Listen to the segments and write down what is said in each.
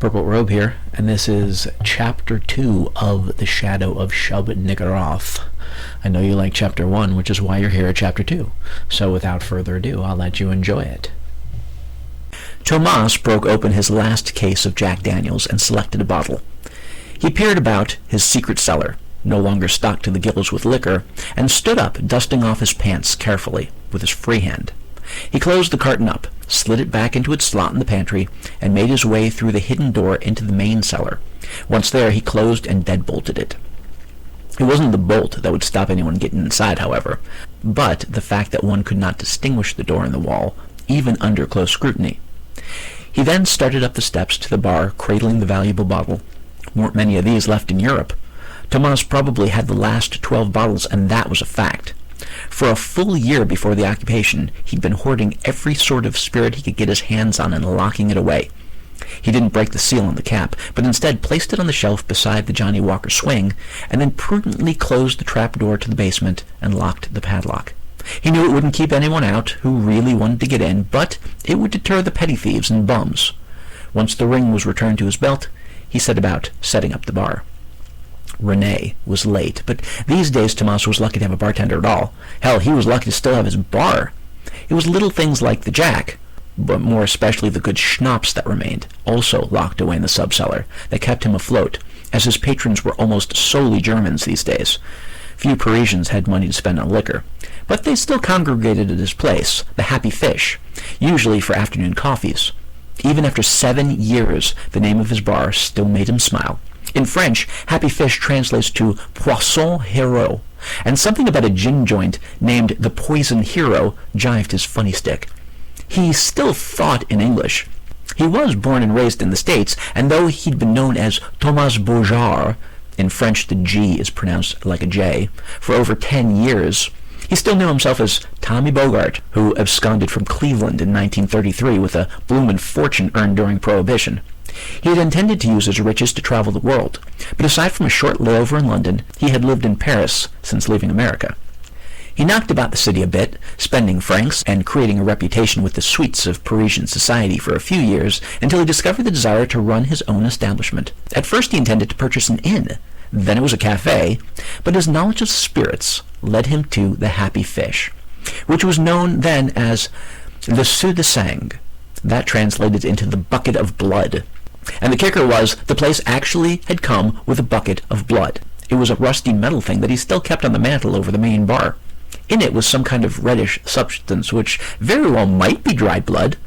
Purple Robe here, and this is Chapter 2 of The Shadow of Shub-Niggurath. I know you like Chapter 1, which is why you're here at Chapter 2. So without further ado, I'll let you enjoy it. Tomas broke open his last case of Jack Daniels and selected a bottle. He peered about his secret cellar, no longer stocked to the gills with liquor, and stood up, dusting off his pants carefully with his free hand. He closed the carton up, slid it back into its slot in the pantry, and made his way through the hidden door into the main cellar. Once there, he closed and deadbolted it. It wasn't the bolt that would stop anyone getting inside, however, but the fact that one could not distinguish the door in the wall, even under close scrutiny. He then started up the steps to the bar, cradling the valuable bottle. Weren't many of these left in Europe. Tomas probably had the last 12 bottles, and that was a fact. For a full year before the occupation, he'd been hoarding every sort of spirit he could get his hands on and locking it away. He didn't break the seal on the cap, but instead placed it on the shelf beside the Johnny Walker swing, and then prudently closed the trap door to the basement and locked the padlock. He knew it wouldn't keep anyone out who really wanted to get in, but it would deter the petty thieves and bums. Once the ring was returned to his belt, he set about setting up the bar. Rene was late, but these days Tomas was lucky to have a bartender at all. Hell, he was lucky to still have his bar. It was little things like the Jack, but more especially the good schnapps that remained, also locked away in the sub-cellar, that kept him afloat, as his patrons were almost solely Germans these days. Few Parisians had money to spend on liquor, but they still congregated at his place, the Happy Fish, usually for afternoon coffees. Even after 7 years, the name of his bar still made him smile. In French, Happy Fish translates to Poisson Hero, and something about a gin joint named the Poison Hero jived his funny stick. He still thought in English. He was born and raised in the States, and though he'd been known as Thomas Bogart, in French the G is pronounced like a J, for over 10 years, he still knew himself as Tommy Bogart, who absconded from Cleveland in 1933 with a bloomin' fortune earned during Prohibition. He had intended to use his riches to travel the world, but aside from a short layover in London, he had lived in Paris since leaving America. He knocked about the city a bit, spending francs and creating a reputation with the sweets of Parisian society for a few years, until he discovered the desire to run his own establishment. At first he intended to purchase an inn, then it was a cafe, but his knowledge of spirits led him to the Happy Fish, which was known then as Le Sou de Sang. That translated into the bucket of blood. And the kicker was, the place actually had come with a bucket of blood. It was a rusty metal thing that he still kept on the mantel over the main bar. In it was some kind of reddish substance, which very well might be dried blood.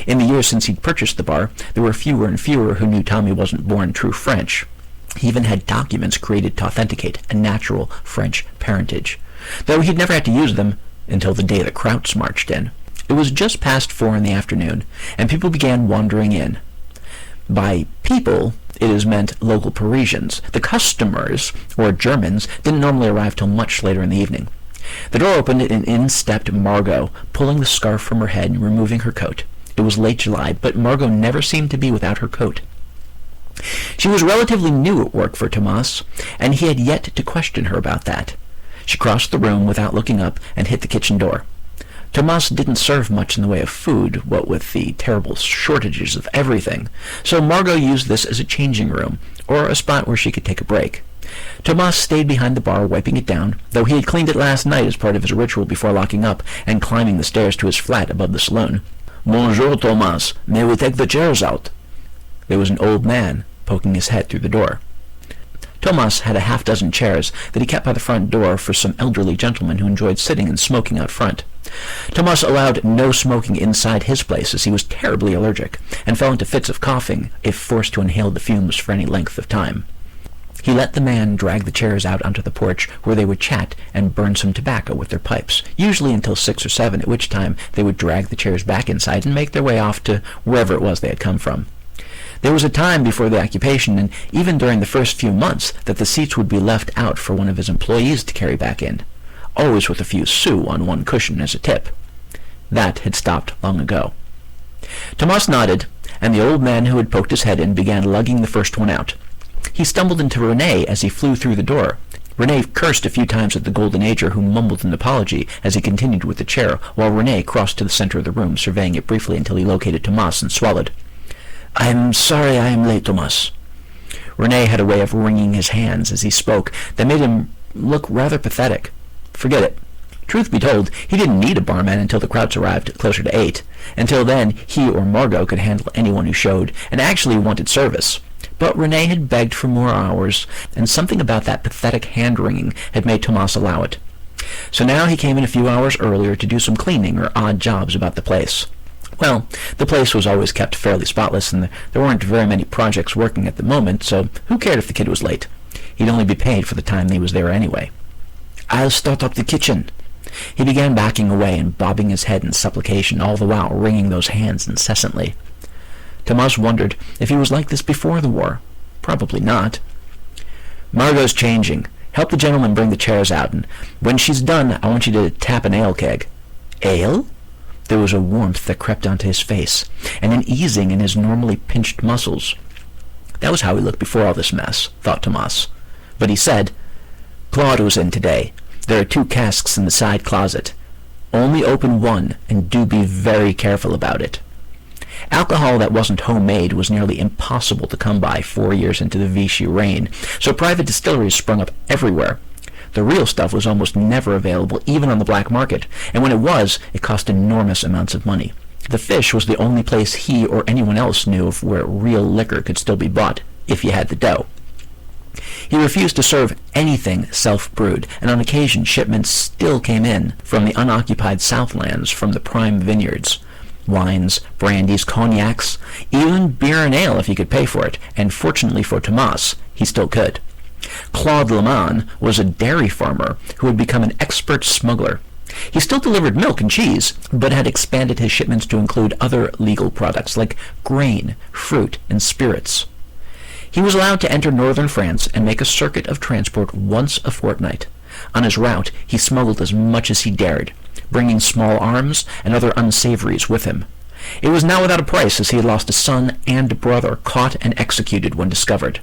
In the years since he'd purchased the bar, there were fewer and fewer who knew Tommy wasn't born true French. He even had documents created to authenticate a natural French parentage, though he'd never had to use them until the day the Krauts marched in. It was just past 4 in the afternoon, and people began wandering in. By people, it is meant local Parisians. The customers, or Germans, didn't normally arrive till much later in the evening. The door opened and in stepped Margot, pulling the scarf from her head and removing her coat. It was late July, but Margot never seemed to be without her coat. She was relatively new at work for Tomas, and he had yet to question her about that. She crossed the room without looking up and hit the kitchen door. Tomas didn't serve much in the way of food, what with the terrible shortages of everything, so Margot used this as a changing room, or a spot where she could take a break. Tomas stayed behind the bar, wiping it down, though he had cleaned it last night as part of his ritual before locking up and climbing the stairs to his flat above the saloon. "Bonjour, Tomas. May we take the chairs out?" There was an old man poking his head through the door. Tomas had a half-dozen chairs that he kept by the front door for some elderly gentlemen who enjoyed sitting and smoking out front. Tomas allowed no smoking inside his place, as he was terribly allergic, and fell into fits of coughing if forced to inhale the fumes for any length of time. He let the man drag the chairs out onto the porch, where they would chat and burn some tobacco with their pipes, usually until 6 or 7, at which time they would drag the chairs back inside and make their way off to wherever it was they had come from. There was a time before the occupation, and even during the first few months, that the seats would be left out for one of his employees to carry back in, always with a few sous on one cushion as a tip. That had stopped long ago. Tomas nodded, and the old man who had poked his head in began lugging the first one out. He stumbled into Rene as he flew through the door. Rene cursed a few times at the Golden Ager, who mumbled an apology as he continued with the chair, while Rene crossed to the center of the room, surveying it briefly until he located Tomas and swallowed. "I'm sorry I am late, Thomas." Rene had a way of wringing his hands as he spoke that made him look rather pathetic. Forget it. Truth be told, he didn't need a barman until the Krauts arrived closer to 8. Until then, he or Margot could handle anyone who showed and actually wanted service. But Rene had begged for more hours, and something about that pathetic hand-wringing had made Thomas allow it. So now he came in a few hours earlier to do some cleaning or odd jobs about the place. Well, the place was always kept fairly spotless, and there weren't very many projects working at the moment, so who cared if the kid was late? He'd only be paid for the time he was there anyway. "I'll start up the kitchen." He began backing away and bobbing his head in supplication, all the while wringing those hands incessantly. Thomas wondered if he was like this before the war. Probably not. "Margot's changing. Help the gentleman bring the chairs out, and when she's done, I want you to tap an ale keg." "Ale?" There was a warmth that crept onto his face, and an easing in his normally pinched muscles. That was how he looked before all this mess, thought Thomas. But he said, "Claude was in today. There are 2 casks in the side closet. Only open one, and do be very careful about it." Alcohol that wasn't homemade was nearly impossible to come by 4 years into the Vichy reign, so private distilleries sprung up everywhere. The real stuff was almost never available, even on the black market, and when it was, it cost enormous amounts of money. The Fish was the only place he or anyone else knew of where real liquor could still be bought, if you had the dough. He refused to serve anything self-brewed, and on occasion shipments still came in from the unoccupied Southlands, from the prime vineyards. Wines, brandies, cognacs, even beer and ale if he could pay for it, and fortunately for Thomas, he still could. Claude Leman was a dairy farmer who had become an expert smuggler. He still delivered milk and cheese, but had expanded his shipments to include other legal products like grain, fruit, and spirits. He was allowed to enter northern France and make a circuit of transport once a fortnight. On his route, he smuggled as much as he dared, bringing small arms and other unsavories with him. It was now without a price, as he had lost a son and brother, caught and executed when discovered.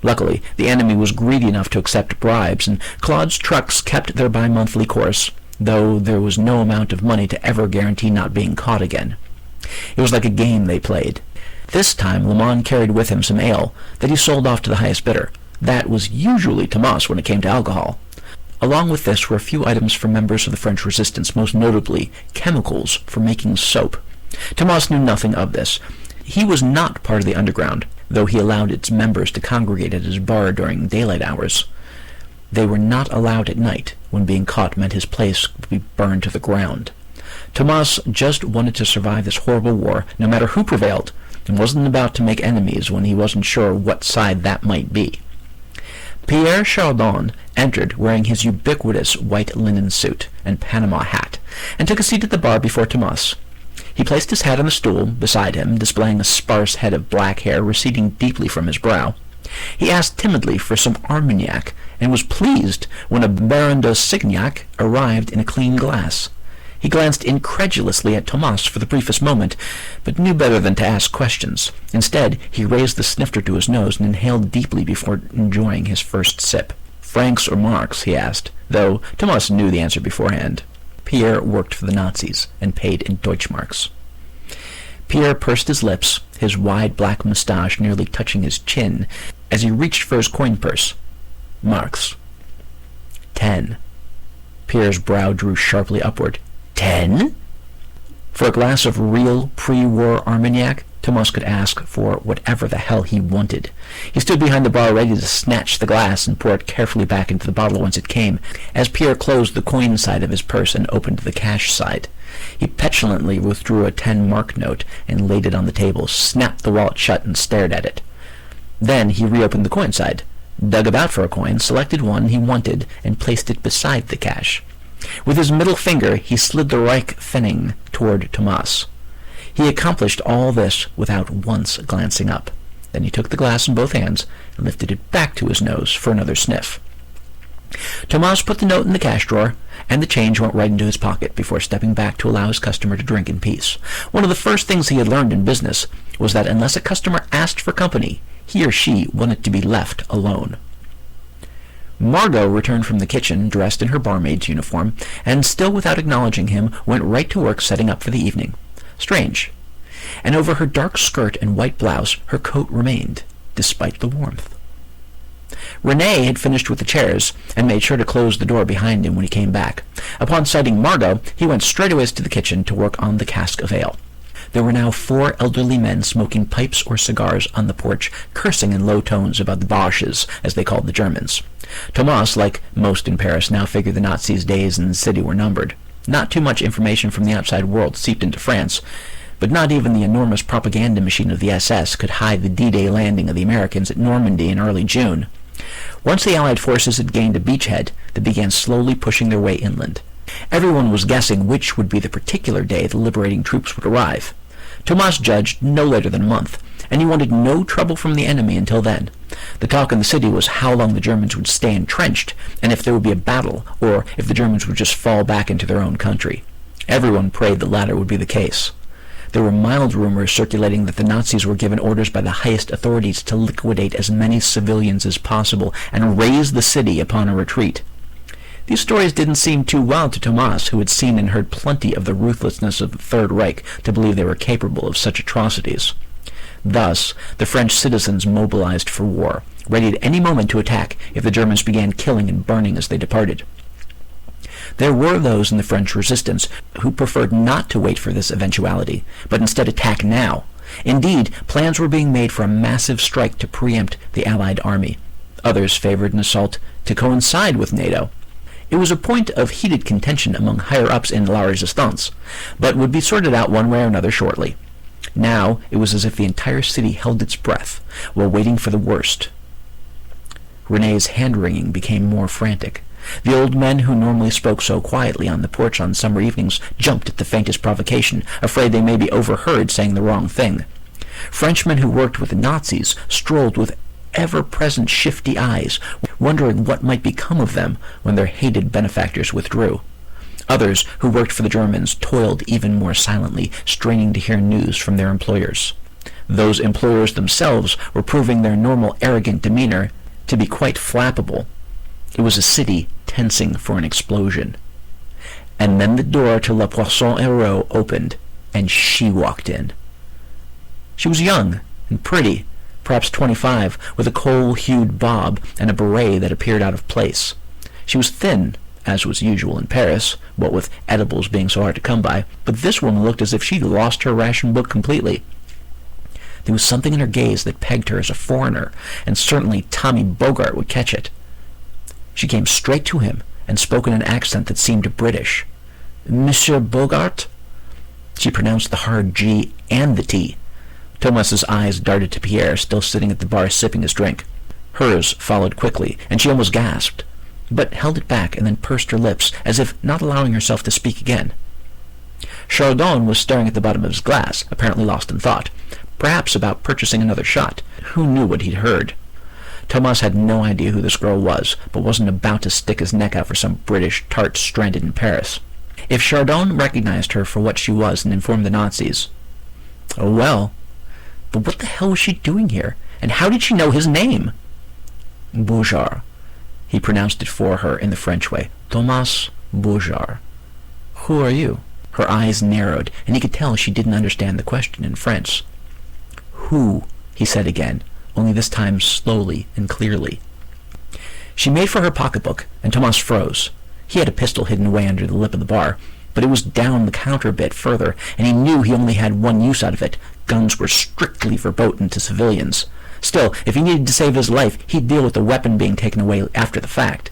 Luckily, the enemy was greedy enough to accept bribes, and Claude's trucks kept their bi-monthly course, though there was no amount of money to ever guarantee not being caught again. It was like a game they played. This time, Le Mans carried with him some ale that he sold off to the highest bidder. That was usually Thomas when it came to alcohol. Along with this were a few items for members of the French resistance, most notably chemicals for making soap. Thomas knew nothing of this. He was not part of the underground, though he allowed its members to congregate at his bar during daylight hours. They were not allowed at night, when being caught meant his place would be burned to the ground. Thomas just wanted to survive this horrible war, no matter who prevailed, and wasn't about to make enemies when he wasn't sure what side that might be. Pierre Chardon entered wearing his ubiquitous white linen suit and Panama hat, and took a seat at the bar before Thomas. He placed his hat on a stool beside him, displaying a sparse head of black hair receding deeply from his brow. He asked timidly for some Armagnac, and was pleased when a Baron de Signac arrived in a clean glass. He glanced incredulously at Thomas for the briefest moment, but knew better than to ask questions. Instead, he raised the snifter to his nose and inhaled deeply before enjoying his first sip. "Francs or marks?" he asked, though Thomas knew the answer beforehand. Pierre worked for the Nazis and paid in Deutschmarks. Pierre pursed his lips, his wide black moustache nearly touching his chin, as he reached for his coin purse. "Marks." 10. Pierre's brow drew sharply upward. 10? For a glass of real pre-war Armagnac, Thomas could ask for whatever the hell he wanted. He stood behind the bar ready to snatch the glass and pour it carefully back into the bottle whence it came, as Pierre closed the coin side of his purse and opened the cash side. He petulantly withdrew a 10-mark note and laid it on the table, snapped the wallet shut, and stared at it. Then he reopened the coin side, dug about for a coin, selected one he wanted, and placed it beside the cash. With his middle finger, he slid the Reich Pfennig toward Thomas. He accomplished all this without once glancing up. Then he took the glass in both hands and lifted it back to his nose for another sniff. Thomas put the note in the cash drawer, and the change went right into his pocket before stepping back to allow his customer to drink in peace. One of the first things he had learned in business was that unless a customer asked for company, he or she wanted to be left alone. Margot returned from the kitchen, dressed in her barmaid's uniform, and still without acknowledging him, went right to work setting up for the evening. Strange. and over her dark skirt and white blouse her coat remained, despite the warmth. René had finished with the chairs and made sure to close the door behind him when he came back. Upon sighting Margot, he went straightaway to the kitchen to work on the cask of ale. There were now 4 elderly men smoking pipes or cigars on the porch, cursing in low tones about the Boches, as they called the Germans. Thomas, like most in Paris, now figured the Nazis' days in the city were numbered. Not too much information from the outside world seeped into France, but not even the enormous propaganda machine of the SS could hide the D-Day landing of the Americans at Normandy in early June. Once the Allied forces had gained a beachhead, they began slowly pushing their way inland. Everyone was guessing which would be the particular day the liberating troops would arrive. Thomas judged no later than a month, and he wanted no trouble from the enemy until then. The talk in the city was how long the Germans would stay entrenched, and if there would be a battle, or if the Germans would just fall back into their own country. Everyone prayed the latter would be the case. There were mild rumors circulating that the Nazis were given orders by the highest authorities to liquidate as many civilians as possible and raze the city upon a retreat. These stories didn't seem too wild to Thomas, who had seen and heard plenty of the ruthlessness of the Third Reich to believe they were capable of such atrocities. Thus, the French citizens mobilized for war, ready at any moment to attack if the Germans began killing and burning as they departed. There were those in the French resistance who preferred not to wait for this eventuality, but instead attack now. Indeed, plans were being made for a massive strike to preempt the Allied army. Others favored an assault to coincide with NATO. It was a point of heated contention among higher-ups in La Resistance, but would be sorted out one way or another shortly. Now it was as if the entire city held its breath while waiting for the worst. René's hand-wringing became more frantic. The old men who normally spoke so quietly on the porch on summer evenings jumped at the faintest provocation, afraid they may be overheard saying the wrong thing. Frenchmen who worked with the Nazis strolled with ever-present shifty eyes, wondering what might become of them when their hated benefactors withdrew. Others who worked for the Germans toiled even more silently, straining to hear news from their employers. Those employers themselves were proving their normal arrogant demeanor to be quite flappable. It was a city tensing for an explosion. And then the door to La Poisson-Héros opened, and she walked in. She was young and pretty, perhaps 25, with a coal-hued bob and a beret that appeared out of place. She was thin, as was usual in Paris, what with edibles being so hard to come by, but this woman looked as if she'd lost her ration book completely. There was something in her gaze that pegged her as a foreigner, and certainly Tommy Bogart would catch it. She came straight to him and spoke in an accent that seemed British. "Monsieur Bogart?" She pronounced the hard G and the T. Thomas's eyes darted to Pierre, still sitting at the bar sipping his drink. Hers followed quickly, and she almost gasped, but held it back and then pursed her lips, as if not allowing herself to speak again. Chardon was staring at the bottom of his glass, apparently lost in thought, perhaps about purchasing another shot. Who knew what he'd heard? Thomas had no idea who this girl was, but wasn't about to stick his neck out for some British tart stranded in Paris. If Chardon recognized her for what she was and informed the Nazis, oh well. But what the hell was she doing here, and how did she know his name? Bogart. He pronounced it for her in the French way. Thomas Bogart. Who are you? Her eyes narrowed, and he could tell she didn't understand the question in French. Who? He said again, only this time slowly and clearly. She made for her pocketbook, and Thomas froze. He had a pistol hidden away under the lip of the bar, but it was down the counter a bit further, and he knew he only had one use out of it. Guns were strictly verboten to civilians. Still, if he needed to save his life, he'd deal with the weapon being taken away after the fact.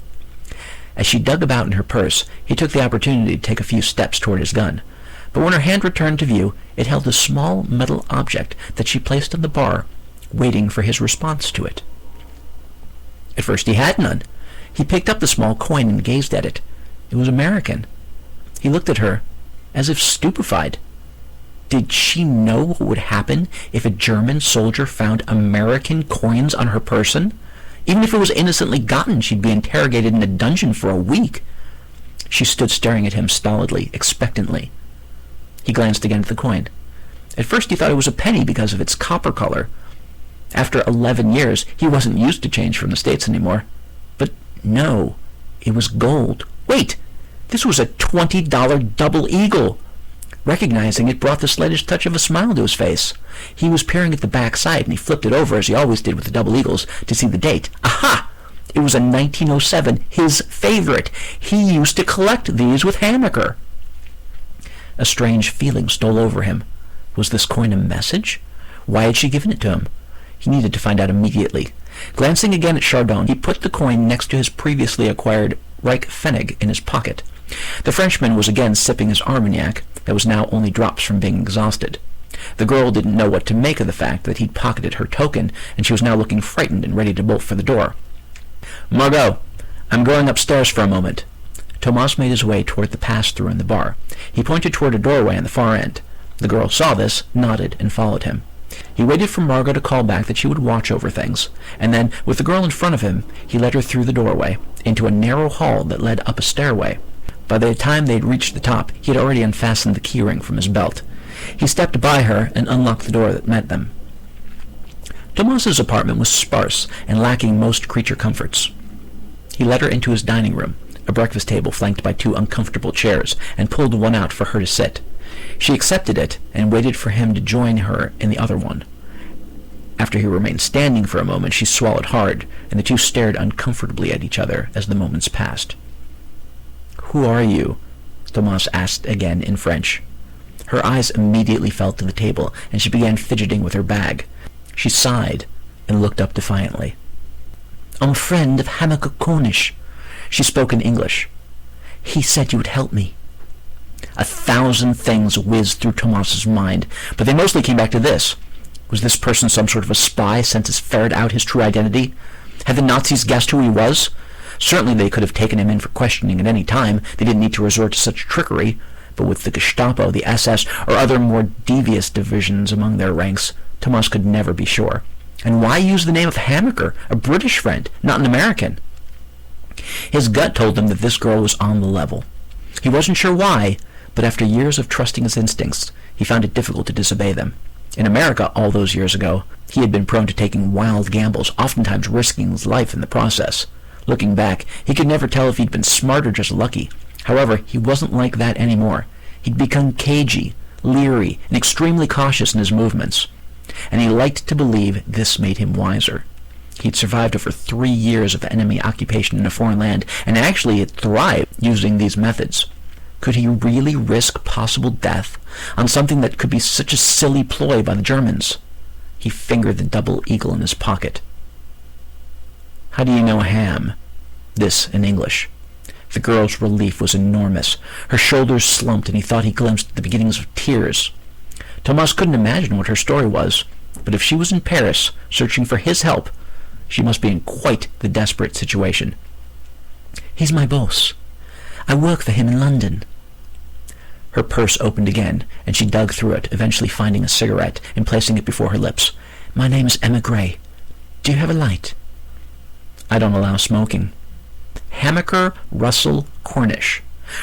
As she dug about in her purse, he took the opportunity to take a few steps toward his gun. But when her hand returned to view, it held a small metal object that she placed on the bar, waiting for his response to it. At first he had none. He picked up the small coin and gazed at it. It was American. He looked at her, as if stupefied. Did she know what would happen if a German soldier found American coins on her person? Even if it was innocently gotten, she'd be interrogated in a dungeon for a week. She stood staring at him stolidly, expectantly. He glanced again at the coin. At first he thought it was a penny because of its copper color. After 11 years, he wasn't used to change from the States anymore. But no, it was gold. Wait! This was a $20 double eagle. Recognizing it brought the slightest touch of a smile to his face. He was peering at the back side, and he flipped it over, as he always did with the double eagles, to see the date. Aha! It was a 1907, his favorite. He used to collect these with Hammaker. A strange feeling stole over him. Was this coin a message? Why had she given it to him? He needed to find out immediately. Glancing again at Chardon, he put the coin next to his previously acquired Reich Pfennig in his pocket. The Frenchman was again sipping his Armagnac, that was now only drops from being exhausted. The girl didn't know what to make of the fact that he'd pocketed her token, and she was now looking frightened and ready to bolt for the door. "Margot, I'm going upstairs for a moment." Tomas made his way toward the pass-through in the bar. He pointed toward a doorway on the far end. The girl saw this, nodded, and followed him. He waited for Margot to call back that she would watch over things, and then, with the girl in front of him, he led her through the doorway, into a narrow hall that led up a stairway. By the time they'd reached the top, he had already unfastened the keyring from his belt. He stepped by her and unlocked the door that met them. Tomas's apartment was sparse and lacking most creature comforts. He led her into his dining room, a breakfast table flanked by 2 uncomfortable chairs, and pulled one out for her to sit. She accepted it and waited for him to join her in the other one. After he remained standing for a moment, she swallowed hard, and the two stared uncomfortably at each other as the moments passed. "Who are you?" Tomas asked again in French. Her eyes immediately fell to the table, and she began fidgeting with her bag. She sighed and looked up defiantly. "I'm a friend of Hammaker Cornish." She spoke in English. "He said you would help me." 1,000 things whizzed through Tomas's mind, but they mostly came back to this. Was this person some sort of a spy sent to ferret out his true identity? Had the Nazis guessed who he was? Certainly they could have taken him in for questioning at any time. They didn't need to resort to such trickery. But with the Gestapo, the SS, or other more devious divisions among their ranks, Tomas could never be sure. And why use the name of Hammaker, a British friend, not an American? His gut told him that this girl was on the level. He wasn't sure why, but after years of trusting his instincts, he found it difficult to disobey them. In America, all those years ago, he had been prone to taking wild gambles, oftentimes risking his life in the process. Looking back, he could never tell if he'd been smart or just lucky. However, he wasn't like that anymore. He'd become cagey, leery, and extremely cautious in his movements. And he liked to believe this made him wiser. He'd survived over 3 years of enemy occupation in a foreign land, and actually had thrived using these methods. Could he really risk possible death on something that could be such a silly ploy by the Germans? He fingered the double eagle in his pocket. "How do you know Ham?" This in English. The girl's relief was enormous. Her shoulders slumped, and he thought he glimpsed the beginnings of tears. Tomas couldn't imagine what her story was, but if she was in Paris, searching for his help, she must be in quite the desperate situation. "He's my boss. I work for him in London." Her purse opened again, and she dug through it, eventually finding a cigarette and placing it before her lips. "My name is Emma Gray. Do you have a light?" "I don't allow smoking." Hammaker Russell Cornish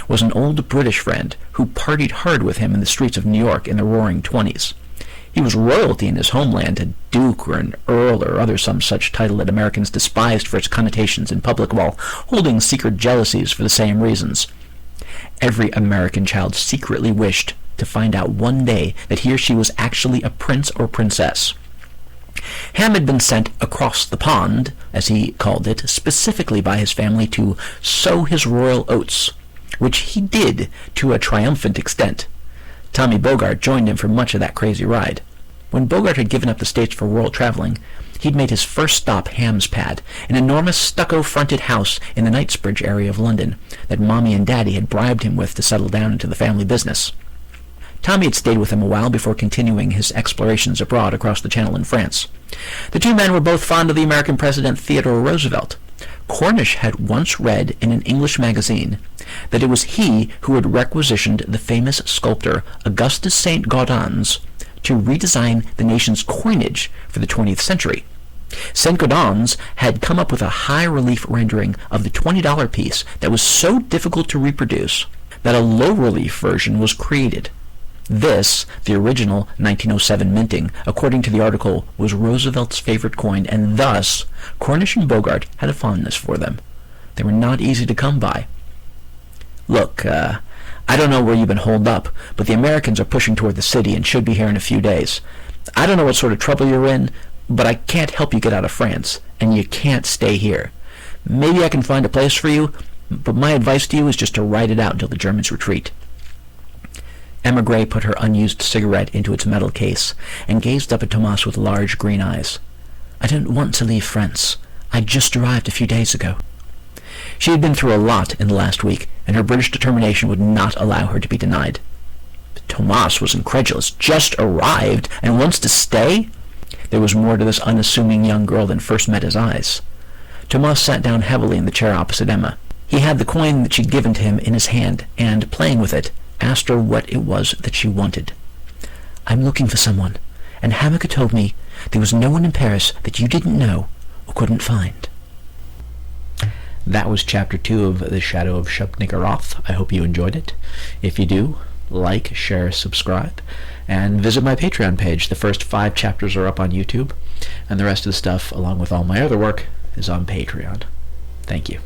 was an old British friend who partied hard with him in the streets of New York in the roaring 20s. He was royalty in his homeland, a duke or an earl or other some such title that Americans despised for its connotations in public while holding secret jealousies for the same reasons. Every American child secretly wished to find out one day that he or she was actually a prince or princess. Ham had been sent across the pond, as he called it, specifically by his family to sow his royal oats, which he did to a triumphant extent. Tommy Bogart joined him for much of that crazy ride. When Bogart had given up the States for world traveling, he'd made his first stop Ham's Pad, an enormous stucco-fronted house in the Knightsbridge area of London that Mommy and Daddy had bribed him with to settle down into the family business. Tommy had stayed with him a while before continuing his explorations abroad across the Channel in France. The two men were both fond of the American President Theodore Roosevelt. Cornish had once read in an English magazine that it was he who had requisitioned the famous sculptor Augustus St. Gaudens to redesign the nation's coinage for the 20th century. St. Gaudens had come up with a high-relief rendering of the $20 piece that was so difficult to reproduce that a low-relief version was created. This, the original 1907 minting, according to the article, was Roosevelt's favorite coin, and thus Cornish and Bogart had a fondness for them. They were not easy to come by. "Look, I don't know where you've been holed up, but the Americans are pushing toward the city and should be here in a few days. I don't know what sort of trouble you're in, but I can't help you get out of France, and you can't stay here. Maybe I can find a place for you, but my advice to you is just to ride it out until the Germans retreat." Emma Gray put her unused cigarette into its metal case and gazed up at Tomas with large green eyes. "I don't want to leave France. I just arrived a few days ago." She had been through a lot in the last week, and her British determination would not allow her to be denied. But Tomas was incredulous. Just arrived and wants to stay? There was more to this unassuming young girl than first met his eyes. Tomas sat down heavily in the chair opposite Emma. He had the coin that she'd given to him in his hand, and, playing with it, asked her what it was that she wanted. "I'm looking for someone, and Hammaker told me there was no one in Paris that you didn't know or couldn't find." That was Chapter 2 of The Shadow of Shub-Niggurath. I hope you enjoyed it. If you do, like, share, subscribe, and visit my Patreon page. The first 5 chapters are up on YouTube, and the rest of the stuff, along with all my other work, is on Patreon. Thank you.